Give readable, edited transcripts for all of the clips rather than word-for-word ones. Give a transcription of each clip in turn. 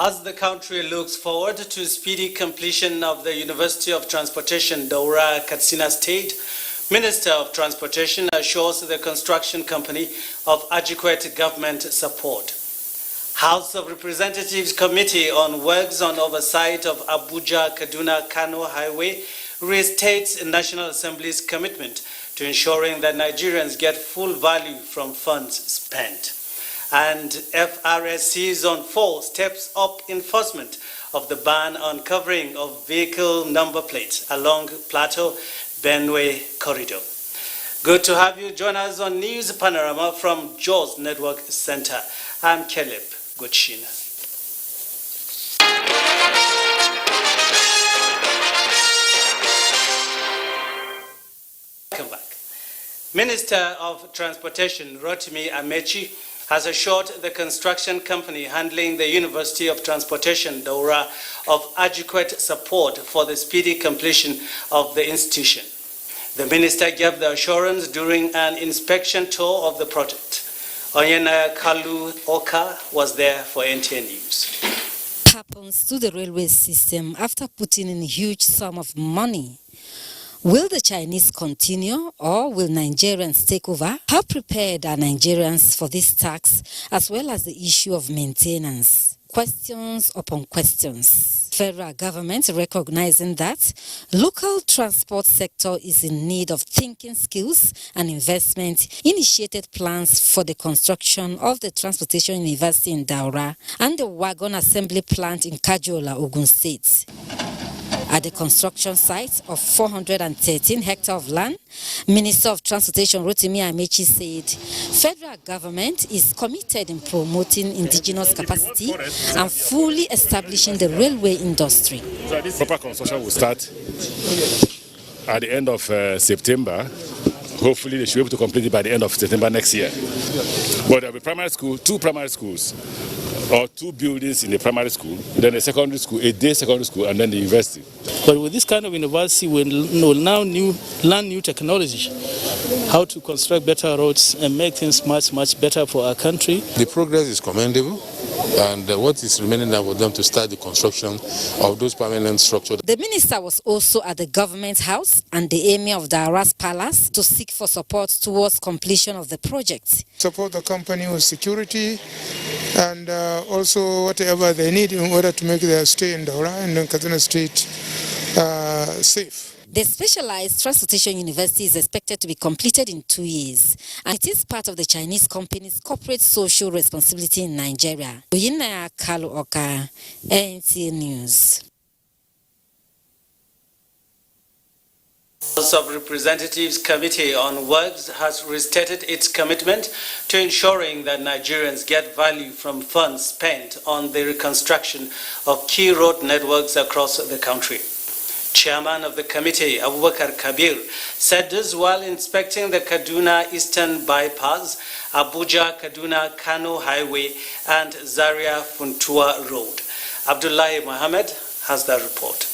As the country looks forward to speedy completion of the University of Transportation, Daura, Katsina State, Minister of Transportation assures the construction company of adequate government support. House of Representatives Committee on Works on Oversight of Abuja-Kaduna-Kano Highway restates National Assembly's commitment to ensuring that Nigerians get full value from funds spent. And FRSC Zone 4 steps up enforcement of the ban on covering of vehicle number plates along Plateau-Benue corridor. Good to have you join us on News Panorama from Jos Network Center. I'm Caleb Guchin. Welcome back. Minister of Transportation Rotimi Amechi has assured the construction company handling the University of Transportation, Daura, of adequate support for the speedy completion of the institution. The minister gave the assurance during an inspection tour of the project. Onyena Kalu Oka was there for NTA News. Happens to the railway system after putting in a huge sum of money. Will the Chinese continue or will Nigerians take over? How prepared are Nigerians for this tax as well as the issue of maintenance? Questions upon questions. Federal government recognizing that local transport sector is in need of thinking skills and investment, initiated plans for the construction of the Transportation University in Daura and the wagon assembly plant in Kajola, Ogun State. At the construction site of 413 hectares of land, Minister of Transportation Rotimi Amechi said federal government is committed in promoting indigenous capacity and fully establishing the railway industry. Proper construction will start at the end of September. Hopefully they should be able to complete it by the end of September next year. But there will be primary school, 2 primary schools, or 2 buildings in the primary school, then a secondary school, a day secondary school, and then the university. But with this kind of university, we'll now learn new technology, how to construct better roads and make things much better for our country. The progress is commendable. And what is remaining now for them to start the construction of those permanent structures. The minister was also at the government house and the emir of Daura's palace to seek for support towards completion of the project. Support the company with security and also whatever they need in order to make their stay in Daura and in Katsina State safe. The specialized transportation university is expected to be completed in 2 years, and it is part of the Chinese company's corporate social responsibility in Nigeria. Onyena Kalu Oka, NTA News. House of Representatives Committee on Works has restated its commitment to ensuring that Nigerians get value from funds spent on the reconstruction of key road networks across the country. Chairman of the committee, Abubakar Kabir, said this while inspecting the Kaduna Eastern Bypass, Abuja-Kaduna-Kano Highway and Zaria-Funtua Road. Abdullahi Mohammed has the report.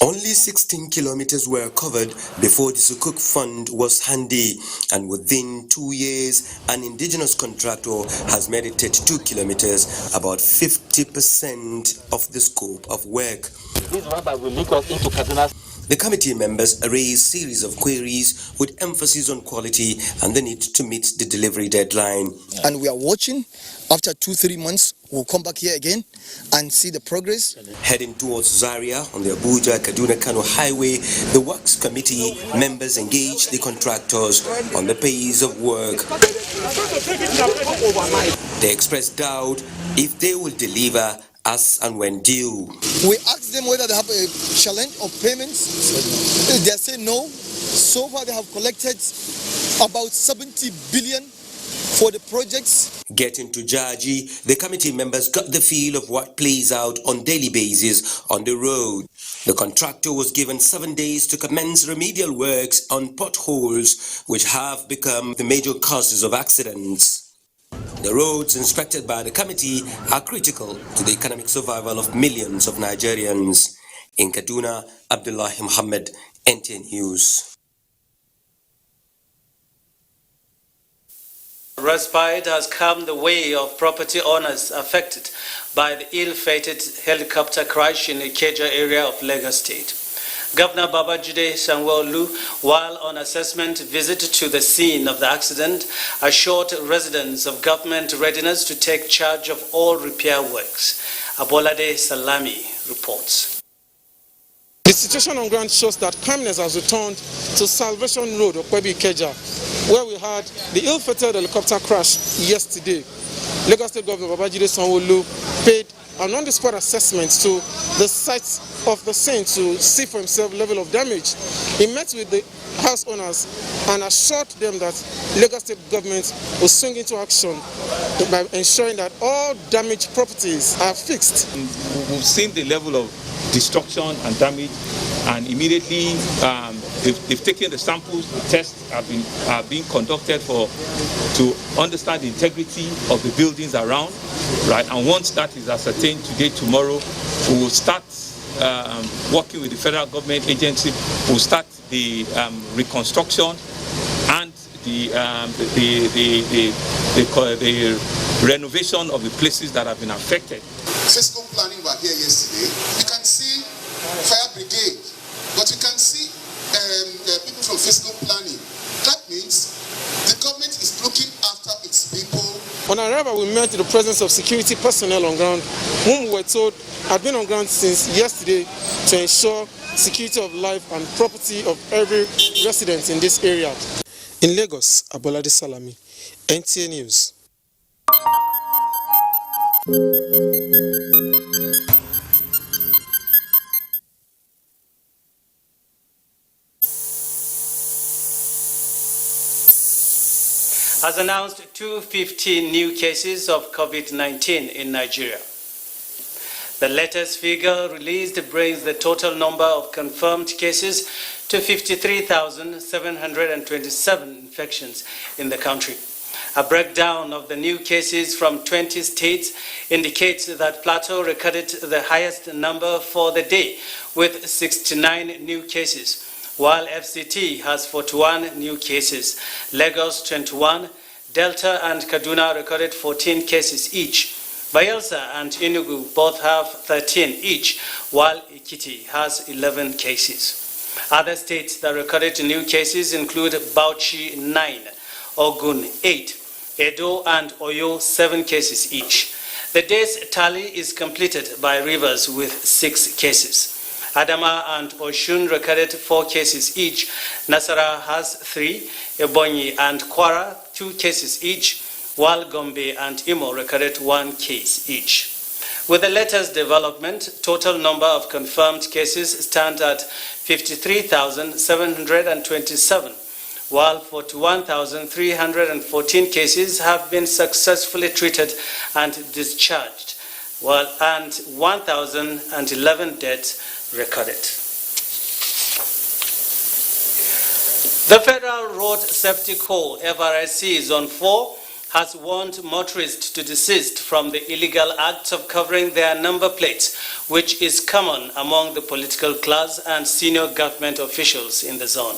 Only 16 kilometers were covered before the Sukuk Fund was handy, and within 2 years, an indigenous contractor has made it 32 kilometers, about 50% of the scope of work. This one will link us into Kaduna. The committee members raised a series of queries with emphasis on quality and the need to meet the delivery deadline. And we are watching. After 2-3 months, we'll come back here again and see the progress. Heading towards Zaria on the Abuja-Kaduna-Kano Highway, the Works Committee members engaged the contractors on the pace of work. They expressed doubt if they will deliver as and when due. We asked them whether they have a challenge of payments. They say no. So far they have collected about 70 billion for the projects. Getting to Jaji, the committee members got the feel of what plays out on daily basis on the road. The contractor was given 7 days to commence remedial works on potholes, which have become the major causes of accidents. The roads inspected by the committee are critical to the economic survival of millions of Nigerians. In Kaduna, Abdullahi Muhammad, NTA News. Respite has come the way of property owners affected by the ill-fated helicopter crash in the Ikeja area of Lagos State. Governor Babajide Sanwo-Olu, while on assessment visit to the scene of the accident, assured residents of government readiness to take charge of all repair works. Abolade Salami reports. The situation on ground shows that calmness has returned to Salvation Road, Okwebi Ikeja, where we had the ill-fated helicopter crash yesterday. Lagos State Governor Babajide Sanwo-Olu paid an on-the-spot assessment to the site of the scene to see for himself level of damage. He met with the house owners and assured them that Lagos State government will swing into action by ensuring that all damaged properties are fixed. We've seen the level of destruction and damage, and immediately they've taken the samples. The tests are being conducted to understand the integrity of the buildings around, right? And once that is ascertained today, tomorrow, we will start working with the federal government agency. We'll start the reconstruction and the renovation of the places that have been affected. Fiscal planning were here yesterday. You can see fire brigade, but you can see people from fiscal planning. That means the government is looking after its people. On arrival, we met the presence of security personnel on ground, whom we were told had been on ground since yesterday to ensure security of life and property of every resident in this area. In Lagos, Abolade Salami, NTA News. Has announced 250 new cases of COVID-19 in Nigeria. The latest figure released brings the total number of confirmed cases to 53,727 infections in the country. A breakdown of the new cases from 20 states indicates that Plateau recorded the highest number for the day with 69 new cases, while FCT has 41 new cases. Lagos 21, Delta and Kaduna recorded 14 cases each. Bayelsa and Enugu both have 13 each, while Ekiti has 11 cases. Other states that recorded new cases include Bauchi 9, Ogun 8, Edo and Oyo 7 cases each. The day's tally is completed by Rivers with 6 cases. Adama and Oshun recorded 4 cases each. Nasarawa has 3, Ebonyi and Kwara 2 cases each, while Gombe and Imo recorded 1 case each. With the latest development, total number of confirmed cases stand at 53,727, while 41,314 cases have been successfully treated and discharged, and 1,011 deaths recorded. The Federal Road Safety Corps, FRSC, Zone 4, has warned motorists to desist from the illegal act of covering their number plates, which is common among the political class and senior government officials in the zone,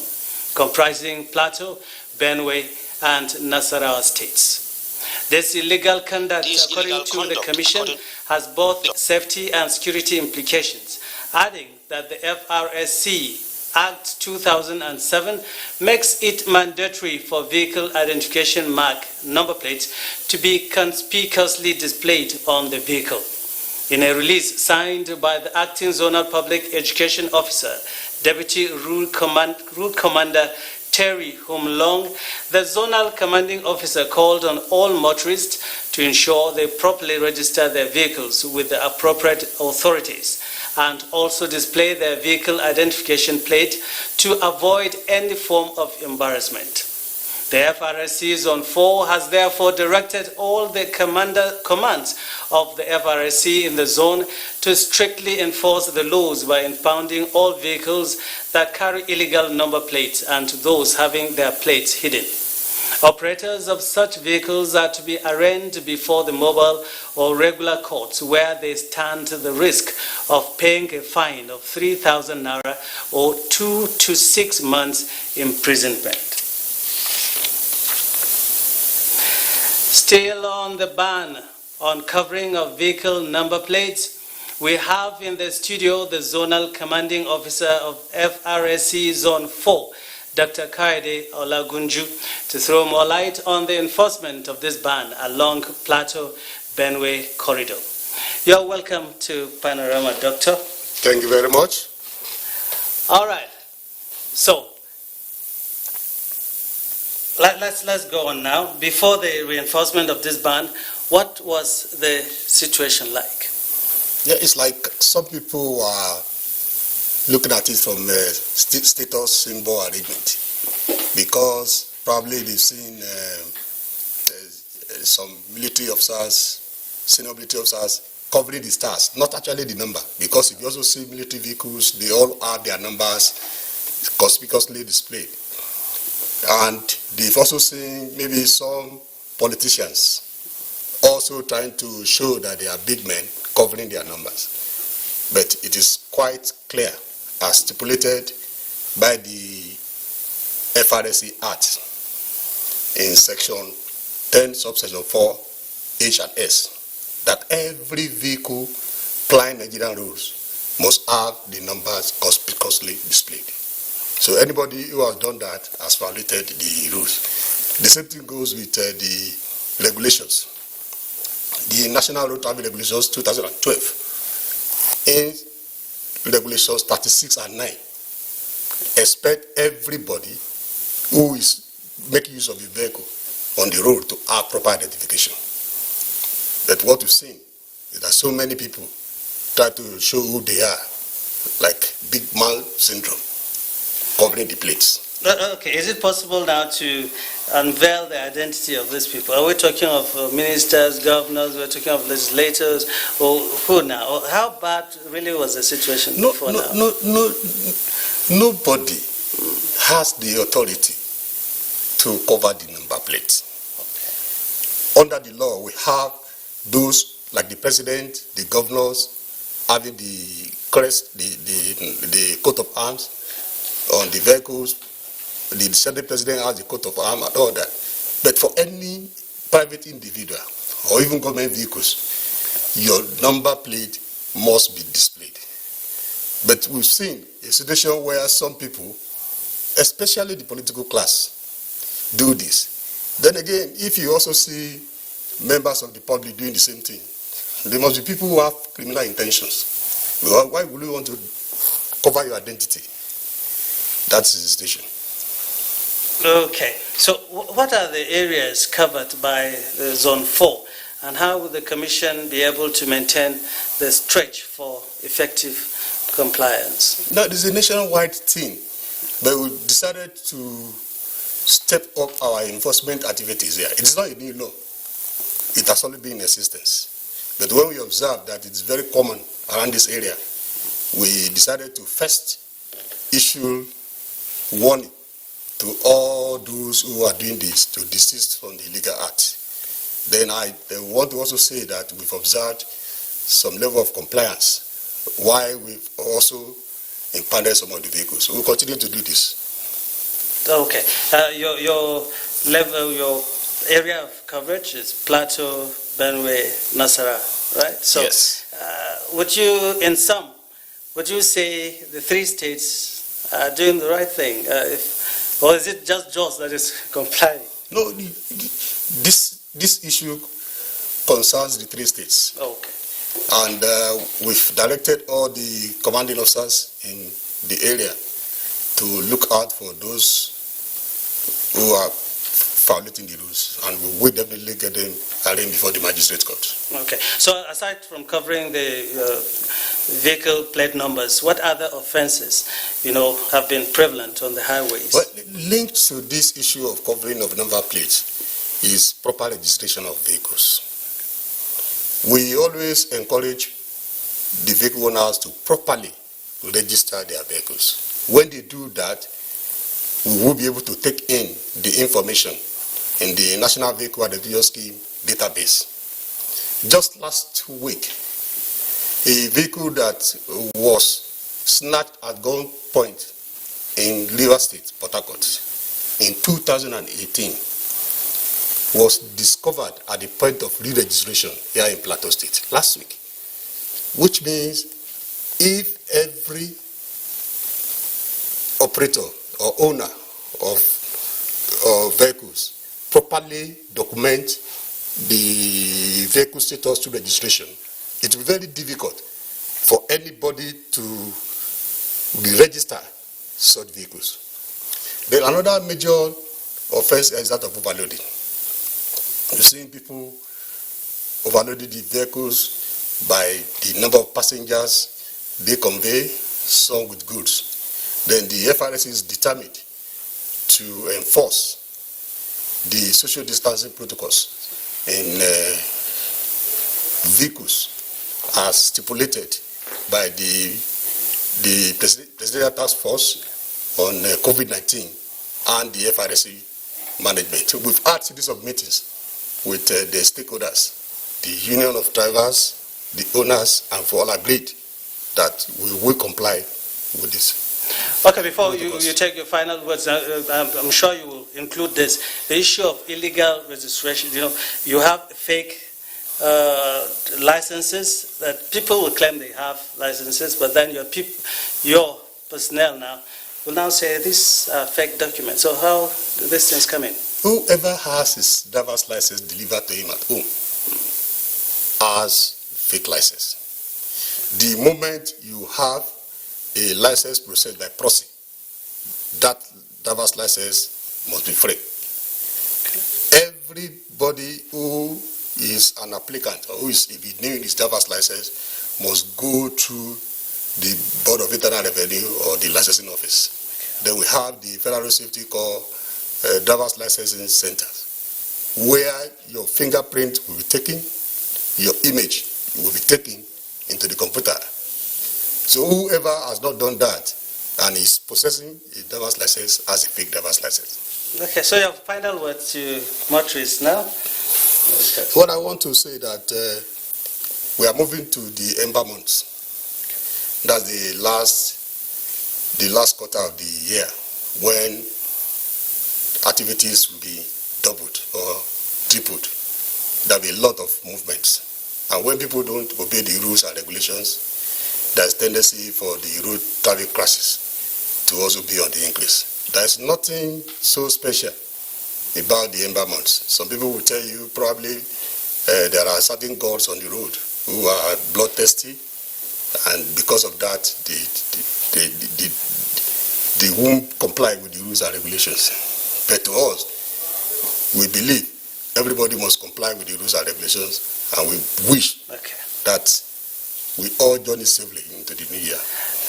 comprising Plateau, Benue, and Nasarawa states. This illegal conduct, according to the Commission, has both safety and security implications, adding that the FRSC Act 2007 makes it mandatory for vehicle identification mark number plates to be conspicuously displayed on the vehicle. In a release signed by the Acting Zonal Public Education Officer, Deputy Rule Commander Terry Humlong, the Zonal Commanding Officer called on all motorists to ensure they properly register their vehicles with the appropriate authorities and also display their vehicle identification plate to avoid any form of embarrassment. The FRSC Zone 4 has therefore directed all the commands of the FRSC in the zone to strictly enforce the laws by impounding all vehicles that carry illegal number plates and those having their plates hidden. Operators of such vehicles are to be arraigned before the mobile or regular courts, where they stand the risk of paying a fine of 3,000 naira or 2 to 6 months imprisonment. Still on the ban on covering of vehicle number plates, we have in the studio the Zonal Commanding Officer of FRSC Zone 4, Dr. Kaide Olagunju, to throw more light on the enforcement of this ban along Plateau-Benue corridor. You're welcome to Panaroma, Doctor. Thank you very much. All right. So, let's go on now. Before the reinforcement of this ban, what was the situation like? Yeah, it's like some people are looking at it from a status symbol arrangement, because probably they've seen some military officers, senior military officers covering the stars, not actually the number, because if you also see military vehicles, they all have their numbers conspicuously displayed. And they've also seen maybe some politicians also trying to show that they are big men covering their numbers. But it is quite clear, as stipulated by the FRSC Act in section 10, subsection 4, H and S, that every vehicle plying Nigerian roads must have the numbers conspicuously displayed. So anybody who has done that has violated the rules. The same thing goes with the regulations. The National Road Traffic Regulations 2012, in regulations 36 and 9, expect everybody who is making use of a vehicle on the road to have proper identification. But what we've seen is that so many people try to show who they are, like big man syndrome, covering the plates. Okay, is it possible now to unveil the identity of these people? Are we talking of ministers, governors, we're talking of legislators, or who now? How bad really was the situation before now? Nobody has the authority to cover the number plates. Okay. Under the law, we have those like the president, the governors, having the crest, the coat of arms on the vehicles. The Senate president has the coat of arms and all that. But for any private individual or even government vehicles, your number plate must be displayed. But we've seen a situation where some people, especially the political class, do this. Then again, if you also see members of the public doing the same thing, there must be people who have criminal intentions. Why would you want to cover your identity? That's the situation. Okay, so what are the areas covered by Zone 4, and how will the Commission be able to maintain the stretch for effective compliance? No, this is a nationwide thing, but we decided to step up our enforcement activities here. It's not a new law. It has only been in existence. But when we observed that it's very common around this area, we decided to first issue warning to all those who are doing this to desist from the illegal act. Then I want to also say that we've observed some level of compliance, while we've also impounded some of the vehicles. So we'll continue to do this. Okay. Your level, your area of coverage is Plateau, Benue, Nasarawa, right? So, yes. Would you say the three states are doing the right thing? Or is it just Jos that is complying? No, this issue concerns the three states. Okay. And we've directed all the commanding officers in the area to look out for those who are violating the rules, and we will definitely get them arraigned before the magistrate court. Okay. So aside from covering the vehicle plate numbers, what other offenses, have been prevalent on the highways? Well, linked to this issue of covering of number plates is proper registration of vehicles. We always encourage the vehicle owners to properly register their vehicles. When they do that, we will be able to take in the information in the National Vehicle Identification Scheme database. Just last week, a vehicle that was snatched at gunpoint in Rivers State, Port Harcourt, in 2018, was discovered at the point of re-registration here in Plateau State last week, which means if every operator or owner of vehicles properly document the vehicle status to registration, it will be very difficult for anybody to re-register such vehicles. Then another major offense is that of overloading. You're seeing people overloading the vehicles by the number of passengers they convey, some with goods. Then the FRS is determined to enforce the social distancing protocols in vehicles as stipulated by the Presidential Task Force on COVID-19 and the FRSC management. We've had series of meetings with the stakeholders, the Union of Drivers, the owners, and for all agreed that we will comply with this. Okay, before you take your final words, I'm sure you will include this. The issue of illegal registration, you have fake licenses that people will claim they have licenses, but then your personnel now will now say these are fake documents. So how do these things come in? Whoever has his driver's license delivered to him at home has fake license. The moment you have a license processed by proxy, that driver's license must be free. Everybody who is an applicant or who is renewing his driver's license must go through the Board of Internal Revenue or the licensing office. Then we have the Federal Safety Corps driver's licensing centers, where your fingerprint will be taken, your image will be taken into the computer. So whoever has not done that and is possessing a driver's license has a fake driver's license. Okay, so your final word to motorists now? What I want to say that we are moving to the Ember months. That's the last quarter of the year when activities will be doubled or tripled. There will be a lot of movements. And when people don't obey the rules and regulations, there's tendency for the road traffic crashes to also be on the increase. There's nothing so special about the Ember months. Some people will tell you probably there are certain gods on the road who are bloodthirsty, and because of that, they won't comply with the rules and regulations. But to us, we believe everybody must comply with the rules and regulations, and we wish that we all journey safely into the new year.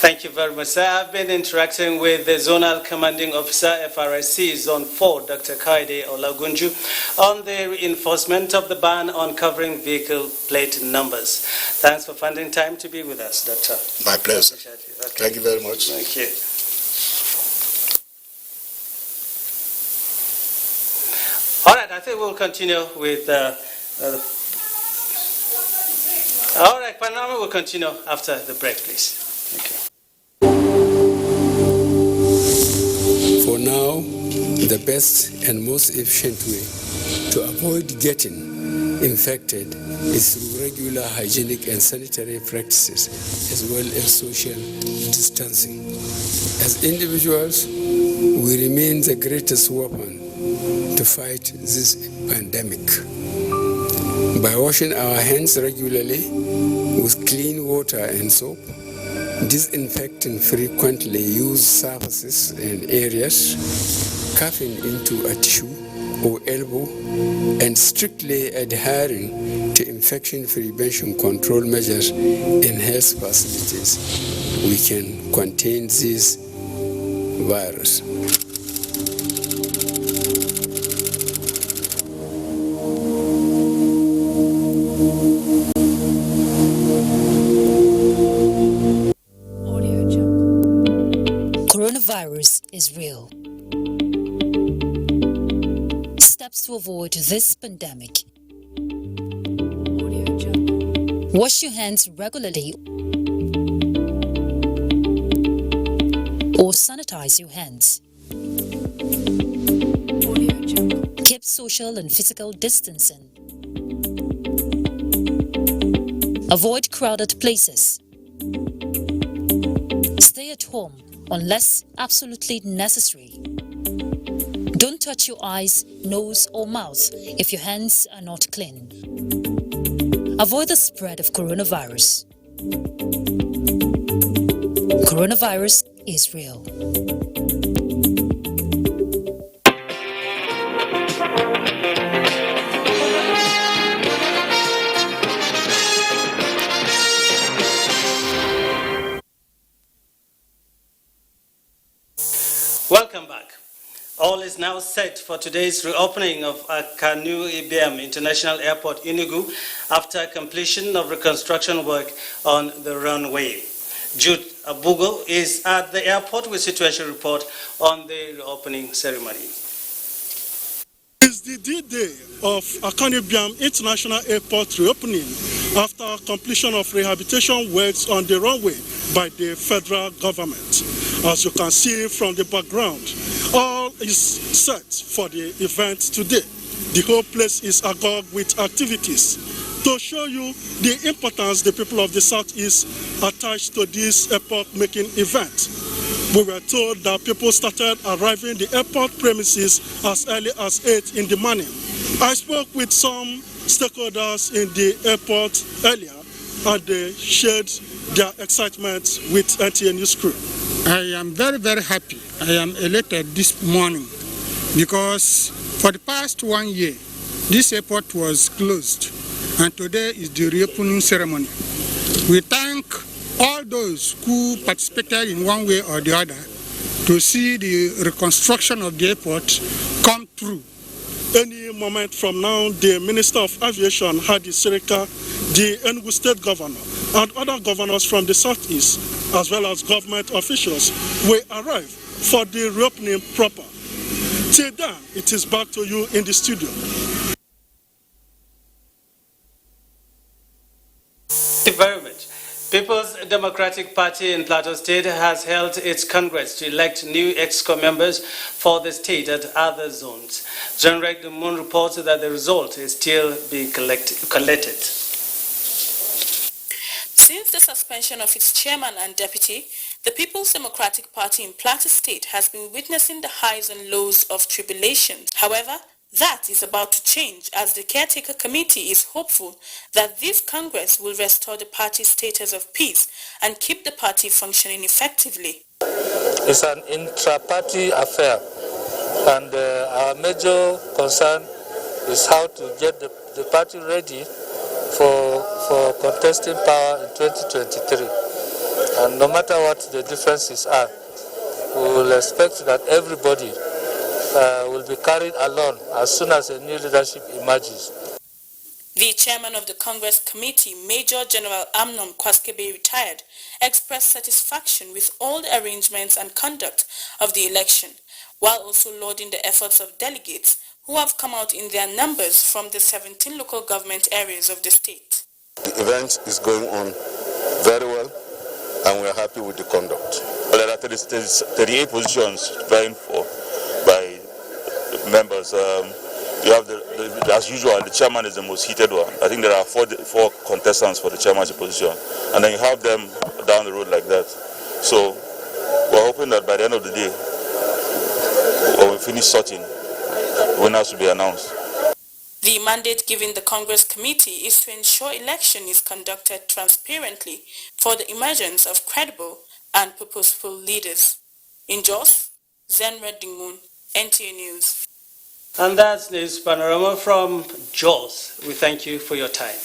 Thank you very much, sir. I've been interacting with the Zonal Commanding Officer, FRSC Zone 4, Dr. Kaide Olagunju, on the reinforcement of the ban on covering vehicle plate numbers. Thanks for finding time to be with us, Doctor. My pleasure. Okay. Thank you very much. Thank you. All right, I think we'll continue with all right, Panaroma will continue after the break, please. Thank you. For now, the best and most efficient way to avoid getting infected is through regular hygienic and sanitary practices, as well as social distancing. As individuals, we remain the greatest weapon to fight this pandemic. By washing our hands regularly with clean water and soap, disinfecting frequently used surfaces and areas, coughing into a tissue or elbow, and strictly adhering to infection prevention control measures in health facilities, we can contain this virus. Coronavirus is real. Steps to avoid this pandemic. Wash your hands regularly or sanitize your hands. Keep social and physical distancing. Avoid crowded places. Stay at home unless absolutely necessary. Don't touch your eyes, nose, or mouth if your hands are not clean. Avoid the spread of coronavirus. Coronavirus is real. Welcome back. All is now set for today's reopening of Akanu Ibiam International Airport, Enugu, after completion of reconstruction work on the runway. Jude Abugo is at the airport with situation report on the reopening ceremony. It's the D-Day of Akanu Ibiam International Airport reopening after completion of rehabilitation works on the runway by the federal government. As you can see from the background, all is set for the event today. The whole place is agog with activities to show you the importance the people of the Southeast attach to this epoch-making event. We were told that people started arriving the airport premises as early as 8 in the morning. I spoke with some stakeholders in the airport earlier, and they shared their excitement with NTA News Crew. I am very, very happy. I am elated this morning because for the past 1 year, this airport was closed, and today is the reopening ceremony. We thank all those who participated in one way or the other to see the reconstruction of the airport come through. Any moment from now, the Minister of Aviation, Hadi Sirika, the Enugu State Governor, and other governors from the Southeast, as well as government officials, will arrive for the reopening proper. Till then, it is back to you in the studio. Thank you very much. People's Democratic Party in Plateau State has held its Congress to elect new EXCO members for the state at other zones. Jean-Rek de Moon reports that the result is still being collected. Since the suspension of its chairman and deputy, the People's Democratic Party in Plateau State has been witnessing the highs and lows of tribulations. However, that is about to change as the caretaker committee is hopeful that this Congress will restore the party's status of peace and keep the party functioning effectively. It's an intra-party affair, and our major concern is how to get the party ready for contesting power in 2023. And no matter what the differences are, we will expect that everybody will be carried along as soon as a new leadership emerges. The chairman of the Congress committee, Major General Amnon Kwaskebe, retired, expressed satisfaction with all the arrangements and conduct of the election, while also lauding the efforts of delegates who have come out in their numbers from the 17 local government areas of the state. The event is going on very well, and we are happy with the conduct. Well, there are 38 positions vying for by members. You have as usual, the chairman is the most heated one. I think there are four contestants for the chairmanship position, and then you have them down the road like that. So we're hoping that by the end of the day, when we finish sorting, winners will be announced. The mandate given the Congress committee is to ensure election is conducted transparently for the emergence of credible and purposeful leaders. In Jos, Zenred Dingun, NTA News. And that's News Panorama from Jos. We thank you for your time.